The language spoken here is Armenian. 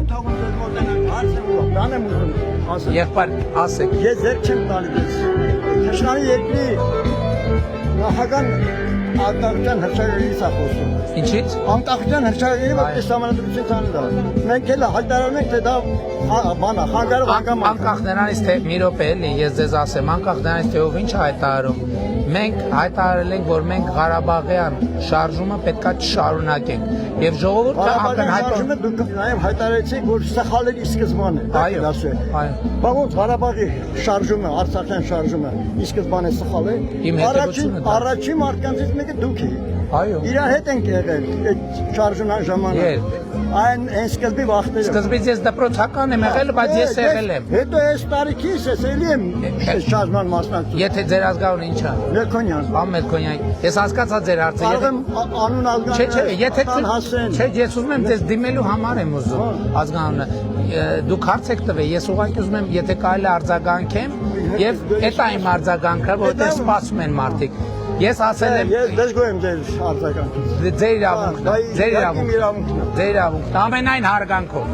թողում ձեզ մոտենանք, հարց եմ ուղղ, բան եմ ուզում ասել։ Եղբայր, ասեք։ Ես ձեր չեմ տալի ձեզ։ Թշնամի երկրի նախագահ անկախության հրճակագրից է խոսում։ Ինչից։ Անկախության հրճակագրի որպես համանդրություն ցանը դա։ Մենք էլ հայտարարում ենք, թե դա բանա, խանգարող հանգամանք։ Անկախ նրանից թե մի րոպե էլի, ես ձեզ ասեմ, անկախ նրանից թե ով ինչ հայտարարում, մենք հայտարարել ենք, որ մենք Ղարաբաղյան շարժումը պետքա չշարունակենք եւ ժողովուրդը շարժումը դուք նաեւ հայտարարեցիք, որ սխալ էր սկզբանե։ Այո, այո։ Բա ոնց Ղարաբաղի շարժումը, Արցախյան շարժումը ի սկզբանե սխալ է։ Առաջին մարդկանցից մեկը դուք եք։ Այո։ Իր հետ ենք եղել այդ շարժման ժամանակ։ Այն սկզբի վախտերը։ Սկզբից ես դպրոցական եմ եղել, բայց ես եղել եմ։ Հետո այս տարիքից ես էլի եմ շարժման մասնակցում։ Եթե ձեր ազգանունը ինչ է։ Մելքոնյան։ Մելքոնյան։ Ես հասկացա ձեր հարցը։ Անուն ազգանունը։ Չէ, եթե չէ, ես ուզում եմ ձեզ դիմելու համար եմ ուզում ազգանունը։ Դուք հարց եք տվել, ես ուղղակի ուզում եմ, եթե կարելի արձագանքեմ, եւ այդ այն արձագանքը, որտեղ սպասում են մարդիկ։ Ես ասել եմ, ես դժգոհ եմ ձեր արձագանքից։ Ձեր իրավունքն է, ձեր իրավունքն է, ամենայն հարգանքով։